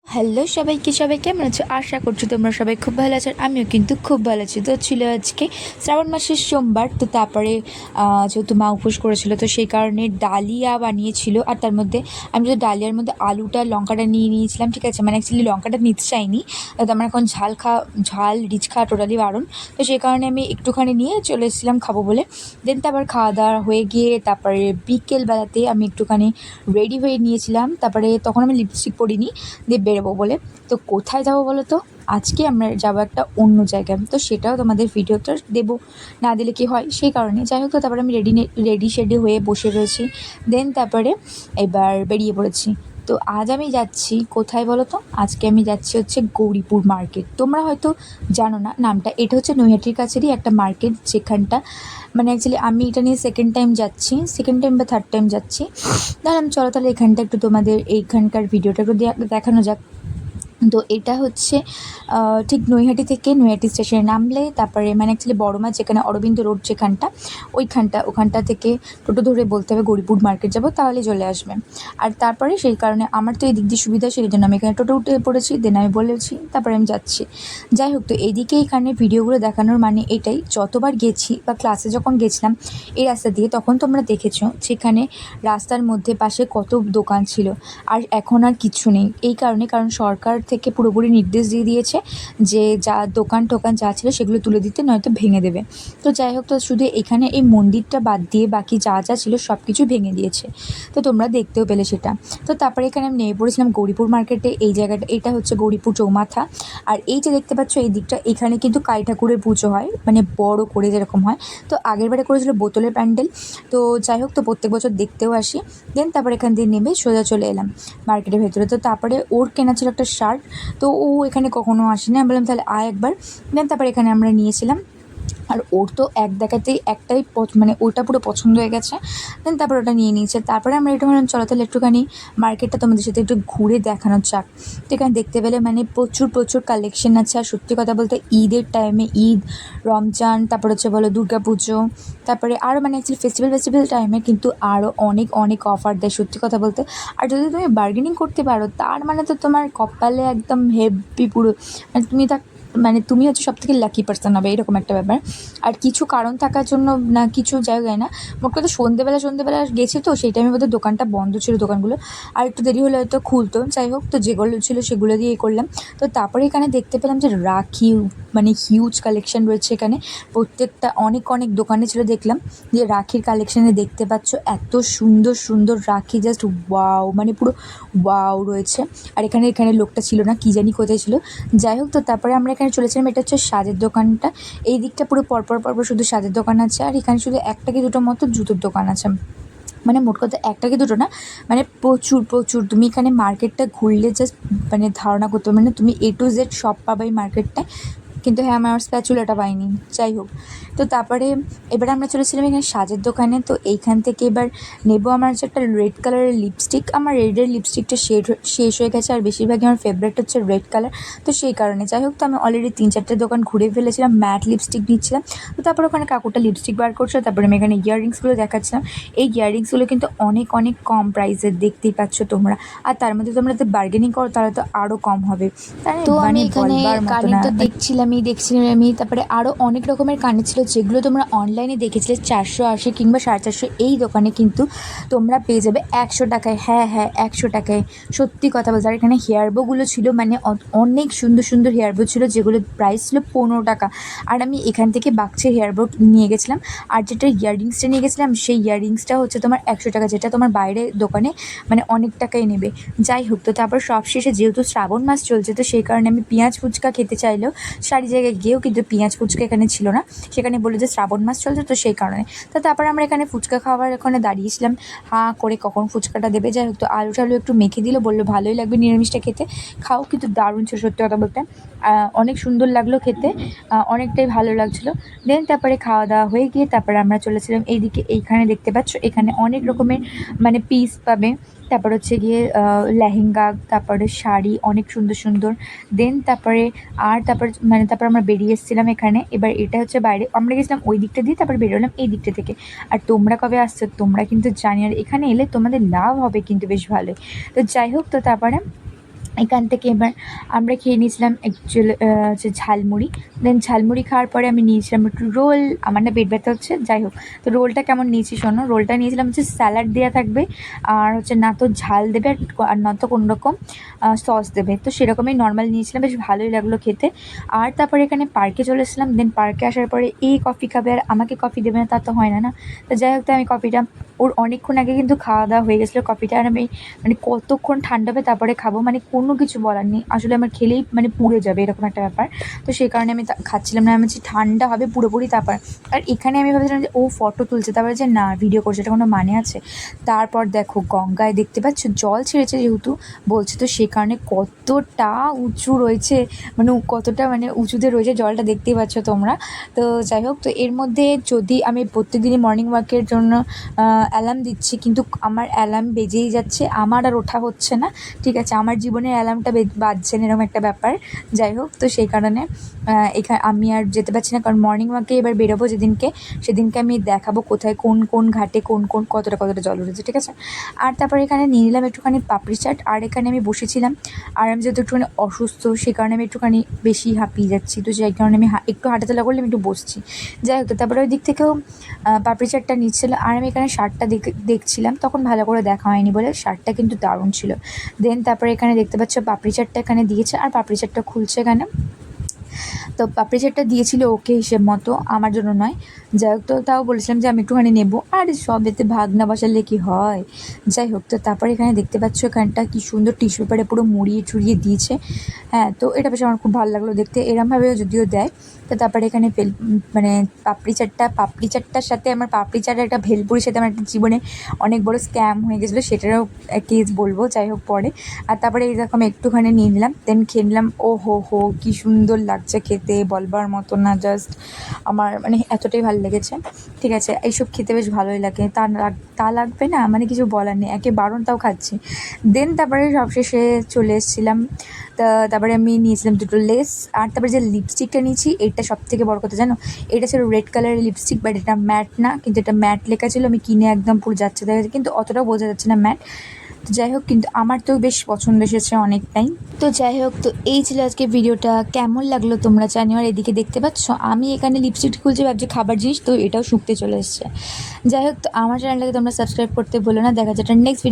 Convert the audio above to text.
Hello সবাইকে, সবাই কেমন আছো? আশা করছি তোমরা সবাই খুব ভালো আছো। আমিও কিন্তু খুব ভালো আছি। তো ছিল আজকে শ্রাবণ মাসের সোমবার, তো তারপরে যেহেতু মা উপোস করেছিল, তো সেই কারণে ডালিয়া বানিয়েছিল। আর তার মধ্যে আমি তো ডালিয়ার মধ্যে আলুটা লঙ্কাটা নিয়ে নিয়েছিলাম, ঠিক আছে। মানে অ্যাকচুয়ালি লঙ্কাটা নিতে চাইনি, তো আমার এখন ঝাল রিচ খাওয়া টোটালি বারণ। তো সেই কারণে আমি একটুখানি নিয়ে চলে এসেছিলাম খাবো বলে। দেন তারপর খাওয়া দাওয়া হয়ে গিয়ে তারপরে বিকেলবেলাতে আমি একটুখানি রেডি হয়ে নিয়েছিলাম। তারপরে তখন আমি লিপস্টিক পরিনি, দিয়ে বেরোবো বলে। তো কোথায় যাবো বলো তো? আজকে আমরা যাবো একটা অন্য জায়গায়, তো সেটাও তোমাদের ভিডিওটা দেবো, না দিলে কি হয়, সেই কারণে। যাই হোক, তো তারপরে আমি রেডি শেডি হয়ে বসে রয়েছি। দেন তারপরে এবার বেরিয়ে পড়েছি। তো আজ আমি যাচ্ছি কোথায় বলো তো? আজকে আমি যাচ্ছি হচ্ছে গৌরীপুর মার্কেট। তোমরা হয়তো জানো না নামটা, এটা হচ্ছে নৈহাটির কাছেরই একটা মার্কেট, যেখানটা মানে অ্যাকচুয়ালি আমি এটা নিয়ে সেকেন্ড টাইম বা থার্ড টাইম যাচ্ছি। দাঁড়ান, চলো তাহলে এখানটা একটু তোমাদের এইখানকার ভিডিওটা একটু দেখানো যাক। তো এটা হচ্ছে ঠিক নৈহাটি থেকে, নৈহাটি স্টেশনে নামলে তারপরে মানে অ্যাকচুয়ালি বড় মাছ যেখানে অরবিন্দ রোড যেখানটা, ওখানটা থেকে টোটো ধরে বলতে হবে গৌরীপুর মার্কেট যাব, তাহলে চলে আসবে। আর তারপরে সেই কারণে আমার তো এই দিক দিয়ে সুবিধা, সেই জন্য আমি এখানে টোটো উঠে পড়েছি। দেন আমি বলেছি, তারপরে আমি যাচ্ছি। যাই হোক, তো এইদিকে এখানে ভিডিওগুলো দেখানোর মানে এটাই, যতবার গেছি বা ক্লাসে যখন গেছিলাম এই রাস্তা দিয়ে, তখন তোমরা দেখেছো যেখানে রাস্তার মধ্যে পাশে কত দোকান ছিল। আর এখন আর কিছু নেই, এই কারণ সরকার থেকে পুরোপুরি নির্দেশ দিয়ে দিয়েছে যে যা দোকান টোকান যা ছিল সেগুলো তুলে দিতে, নয়তো ভেঙে দেবে। তো যাই হোক, তো শুধু এখানে এই মন্দিরটা বাদ দিয়ে বাকি যা যা ছিল সব কিছু ভেঙে দিয়েছে। তো তোমরা দেখতেও পেলে সেটা। তো তারপরে এখানে আমি নেমে পড়েছিলাম গৌরীপুর মার্কেটে। এই জায়গাটা, এটা হচ্ছে গৌরীপুর চৌমাথা। আর এই যে দেখতে পাচ্ছ এই দিকটা, এখানে কিন্তু কালী ঠাকুরের পুজো হয়, মানে বড় করে যেরকম হয়। তো আগের বারে করেছিল বোতলের প্যান্ডেল। তো যাই হোক, তো প্রত্যেক বছর দেখতেও আসি। দেন তারপর এখান দিয়ে নেমে সোজা চলে এলাম মার্কেটের ভেতরে। তো তারপরে ওর কেনা ছিল একটা শার্ট, তো ও এখানে কখনো আসেনি। আমি বললাম তাহলে আয় একবার। দেন তারপরে এখানে আমরা নিয়েছিলাম। আর ওর তো এক দেখাতেই একটাই মানে ওটা পুরো পছন্দ হয়ে গেছে। দেন তারপর ওটা নিয়ে নিয়েছে। তারপরে আমরা একটু ভাবলাম চলো তাহলে একটুখানি মার্কেটটা তোমাদের সাথে একটু ঘুরে দেখানো যাক। তো এখানে দেখতে পেলে মানে প্রচুর প্রচুর কালেকশন আছে। আর সত্যি কথা বলতে ঈদের টাইমে, ঈদ, রমজান, তারপর হচ্ছে বলো দুর্গা পুজো, তারপরে আরও মানে অ্যাকচুয়ালি ফেস্টিভ্যাল টাইমে কিন্তু আরও অনেক অনেক অফার দেয়, সত্যি কথা বলতে। আর যদি তুমি বার্গেনিং করতে পারো, তার মানে তো তোমার কপালে একদম হেভি পুরো, মানে তুমি হচ্ছে সব থেকে লাকি পার্সন হবে, এরকম একটা ব্যাপার। আর কিছু কারণ থাকার জন্য না, কিছু জায়গায় না, মোট কথা সন্ধেবেলা গেছি, তো সেই টাইমে বোধহয় দোকানটা বন্ধ ছিল, দোকানগুলো আর একটু দেরি হলে হয়তো খুলতো। যাই হোক, তো যেগুলো ছিল সেগুলো দিয়ে করলাম। তো তারপরে এখানে দেখতে পেলাম যে রাখি, মানে হিউজ কালেকশন রয়েছে এখানে। প্রত্যেকটা অনেক অনেক দোকানে ছিল, দেখলাম যে রাখির কালেকশানে দেখতে পাচ্ছ এত সুন্দর সুন্দর রাখি, জাস্ট ওয়াও, মানে পুরো ওয়াও রয়েছে। আর এখানে লোকটা ছিল না, কী জানি কোথায় ছিল। যাই হোক, তো তারপরে আমরা এখানে চলেছিলাম, এটা হচ্ছে সাজের দোকানটা। এই দিকটা পুরো পরপর শুধু সাজের দোকান আছে। আর এখানে শুধু একটা কি দুটো মতো জুতোর দোকান আছে, মানে মোট কথা একটা কি দুটো না, মানে প্রচুর প্রচুর। তুমি এখানে মার্কেটটা ঘুরলে জাস্ট মানে ধারণা করতে পারবে, মানে তুমি A to Z সব পাবে এই মার্কেটটায়। কিন্তু হ্যাঁ, আমার স্প্যাচুলাটা পাইনি। যাই হোক, তো তারপরে এবার আমরা চলেছিলাম এখানে সাজের দোকানে। তো এইখান থেকে এবার নেবো আমার হচ্ছে একটা রেড কালারের লিপস্টিক। আমার রেডের লিপস্টিকটা শেষ হয়ে গেছে, আর বেশিরভাগই আমার ফেভারিট হচ্ছে রেড কালার। তো সেই কারণে যাই হোক, তো আমি অলরেডি 3-4টে দোকান ঘুরে ফেলেছিলাম, ম্যাট লিপস্টিক নিচ্ছিলাম। তো তারপরে ওখানে কাকুটা লিপস্টিক বার করছে, তারপরে আমি এখানে ইয়াররিংসগুলো দেখাচ্ছিলাম। এই ইয়াররিংসগুলো কিন্তু অনেক অনেক কম প্রাইসের, দেখতেই পাচ্ছ তোমরা। আর তার মধ্যে তোমরা যদি বার্গেনিং করো তাহলে তো আরও কম হবে, তাই তো আমি মানে এখানে বলবার মতো কানের না। তো দেখছিলামই। তারপরে আরও অনেক রকমের কানের ছিল, যেগুলো তোমরা অনলাইনে দেখেছিলে 480 কিংবা 450, এই দোকানে কিন্তু তোমরা পেয়ে যাবে 100 টাকায়। হ্যাঁ হ্যাঁ, 100 টাকায়, সত্যি কথা বলতে। আর এখানে হেয়ারবোগুলো ছিল, মানে অনেক সুন্দর সুন্দর হেয়ারবো ছিল, যেগুলোর প্রাইস ছিল 15 টাকা। আর আমি এখান থেকে বাক্সের হেয়ারবো নিয়ে গেছিলাম। আর যেটা ইয়াররিংসটা নিয়ে গেছিলাম, সেই ইয়াররিংসটা হচ্ছে তোমার 100 টাকা, যেটা তোমার বাইরে দোকানে মানে অনেক টাকাই নেবে। যাই হোক, তো তারপর সবশেষে যেহেতু শ্রাবণ মাস চলছে, তো সেই কারণে আমি পেঁয়াজ ফুচকা খেতে চাইলেও সারি জায়গায় গিয়েও কিন্তু পেঁয়াজ ফুচকা এখানে ছিল না। সেখানে বললো যে শ্রাবণ মাস চলছে, তো সেই কারণে। তো তারপরে আমরা এখানে ফুচকা খাওয়ার ওখানে দাঁড়িয়েছিলাম, হাঁ করে কখন ফুচকাটা দেবে। যাই হোক, তো আলু টালু একটু মেখে দিল, বললো ভালোই লাগবে নিরামিষটা খেতে, খাও। কিন্তু দারুণ ছিল সত্যি কথা বলতে, অনেক সুন্দর লাগলো খেতে, অনেকটাই ভালো লাগছিলো। দেন তারপরে খাওয়া দাওয়া হয়ে গিয়ে তারপরে আমরা চলেছিলাম এইদিকে। এইখানে দেখতে পাচ্ছ এখানে অনেক রকমের মানে পিস পাবে। তারপর হচ্ছে গিয়ে লেহেঙ্গা, তারপরে শাড়ি অনেক সুন্দর সুন্দর। দেন তারপর আমরা বেরিয়ে এসেছিলাম এখানে। এবার এটা হচ্ছে বাইরে, আমরা গেছিলাম ওই দিকটা দিয়ে, তারপর বেরোলাম এই দিকটা থেকে। আর তোমরা কবে আসছো তোমরা কিন্তু জানি, আর এখানে এলে তোমাদের লাভ হবে কিন্তু বেশ ভালোই। তো যাই হোক, তো তারপরে এখান থেকে এবার আমরা খেয়ে নিয়েছিলাম অ্যাকচুয়ালি হচ্ছে ঝালমুড়ি। দেন ঝালমুড়ি খাওয়ার পরে আমি নিয়েছিলাম একটু রোল। আমার না পেট ব্যথা হচ্ছে, যাই হোক। তো রোলটা কেমন নিয়েছি শোনো। রোলটা নিয়েছিলাম হচ্ছে স্যালাড দেওয়া থাকবে, আর হচ্ছে না তো ঝাল দেবে আর না তো কোনো রকম সস দেবে। তো সেরকমই নর্মাল নিয়েছিলাম, বেশ ভালোই লাগলো খেতে। আর তারপরে এখানে পার্কে চলে এসেছিলাম। দেন পার্কে আসার পরে এই কফি খাবে আর আমাকে কফি দেবে না, তা তো হয় না না। তো যাই হোক, তো আমি কফিটা ওর অনেকক্ষণ আগে কিন্তু খাওয়া দাওয়া হয়ে গেছিলো কফিটা, আর আমি মানে কতক্ষণ ঠান্ডা হবে তারপরে খাবো, মানে কোনো কিছু বলার নেই আসলে। আমার খেলেই মানে পুড়ে যাবে এরকম একটা ব্যাপার। তো সেই কারণে আমি খাচ্ছিলাম না। আমি বলছি ঠান্ডা হবে পুরোপুরি তারপর। আর এখানে আমি ভাবছিলাম যে ও ফটো তুলছে, তারপরে যে না ভিডিও করছে, এটা কোনো মানে আছে? তারপর দেখো গঙ্গায় দেখতে পাচ্ছ জল ছেড়েছে যেহেতু বলছে, তো সে কারণে কতটা উঁচু রয়েছে, মানে কতটা মানে উঁচুতে রয়েছে জলটা, দেখতেই পাচ্ছ তোমরা। তো যাই হোক, তো এর মধ্যে যদি আমি প্রত্যেকদিনই মর্নিং ওয়াকের জন্য অ্যালার্ম দিচ্ছি, কিন্তু আমার অ্যালার্ম বেজেই যাচ্ছে, আমার আর ওঠা হচ্ছে না। ঠিক আছে, আমার জীবনের অ্যালার্মটা বাজছে না, এরকম একটা ব্যাপার। যাই হোক, তো সেই কারণে এখানে আমি আর যেতে পারছি না, কারণ মর্নিং ওয়াকে এবার বেরোবো সেদিনকে আমি দেখাবো কোথায় কোন কোন ঘাটে কোন কোন কতটা কতটা জল উঠেছে। ঠিক আছে, আর তারপরে এখানে নিয়ে নিলাম একটুখানি পাপড়ি চাট, আর এখানে আমি বসেছিলাম। আর আমি যেহেতু একটুখানি অসুস্থ, সেই কারণে আমি একটুখানি বেশি হাঁপিয়ে যাচ্ছি, তো সেই কারণে আমি একটু হাঁটাচলা করলে আমি একটু বসছি। যাই হোক, তো তারপরে ওই দিক থেকেও পাপড়ি চাটটা নিচ্ছিল, আর আমি এখানে শার্টটা দেখছিলাম, তখন ভালো করে দেখা হয়নি বলে। শার্টটা কিন্তু দারুণ ছিল। দেন তারপরে এখানে দেখতে পাচ্ছ পাপড়ি চাটটা এখানে দিয়েছে, আর পাপড়ি চাটটা খুলছে এখানে। তো পাপড়ি চাটটা দিয়েছিল ওকে হিসেব মতো, আমার জন্য নয়। যাই হোক, তো তাও বলেছিলাম যে আমি একটুখানি নেবো, আর সব এতে ভাগ না বসালে কি হয়। যাই হোক, তো তারপরে এখানে দেখতে পাচ্ছ এখানটা কি সুন্দর টিস্যু পেপারে পুরো মুড়িয়ে চুড়িয়ে দিয়েছে। হ্যাঁ, তো এটা বেশ আমার খুব ভালো লাগলো দেখতে, এরমভাবেও যদিও দেয়। তো তারপরে এখানে মানে পাপড়ি চাটটার সাথে আমার পাপড়ি চাটের একটা ভেলপুরির সাথে আমার একটা জীবনে অনেক বড় স্ক্যাম হয়ে গেছিলো, সেটারও কেস বলবো, যাই হোক পরে। আর তারপরে এইরকম একটুখানি নিয়ে নিলাম, দেন খেয়ে নিলাম। ও হো হো, কী সুন্দর লাগছে খেতে, বলবার মতো না। জাস্ট আমার মানে এতটাই ভালো লেগেছে। ঠিক আছে, এইসব খেতে বেশ ভালোই লাগে, তা লাগবে না, মানে কিছু বলার নেই, একে বারণ তাও খাচ্ছি। দেন তারপরে সবশেষে চলে এসেছিলাম। তারপরে আমি নিয়েছিলাম দুটো লেস, আর তারপরে যে লিপস্টিকটা নিয়েছি, এটা সবথেকে বড় কথা জানো, এটা ছিল রেড কালারের লিপস্টিক, বাট এটা ম্যাট না, কিন্তু এটা ম্যাট লেখা ছিল। আমি কিনে একদম পুরো যাচ্ছে দেখা যাচ্ছে, কিন্তু অতটাও বোঝা যাচ্ছে না ম্যাট। তো যাই হোক, কিন্তু আমার তো বেশ পছন্দ এসেছে অনেকটাই। তো যাই হোক, তো এই ছিল আজকে ভিডিওটা। কেমন লাগলো তোমরা জানিও। আর এদিকে দেখতে পাচ্ছ আমি এখানে লিপস্টিক খুলছি, ভাবছি খাবার জিনিস, তো এটাও শুকতে চলে এসছে। যাই হোক, তো আমার চ্যানেলটাকে তোমরা সাবস্ক্রাইব করতে ভুলো না। দেখা যাচ্ছে নেক্সট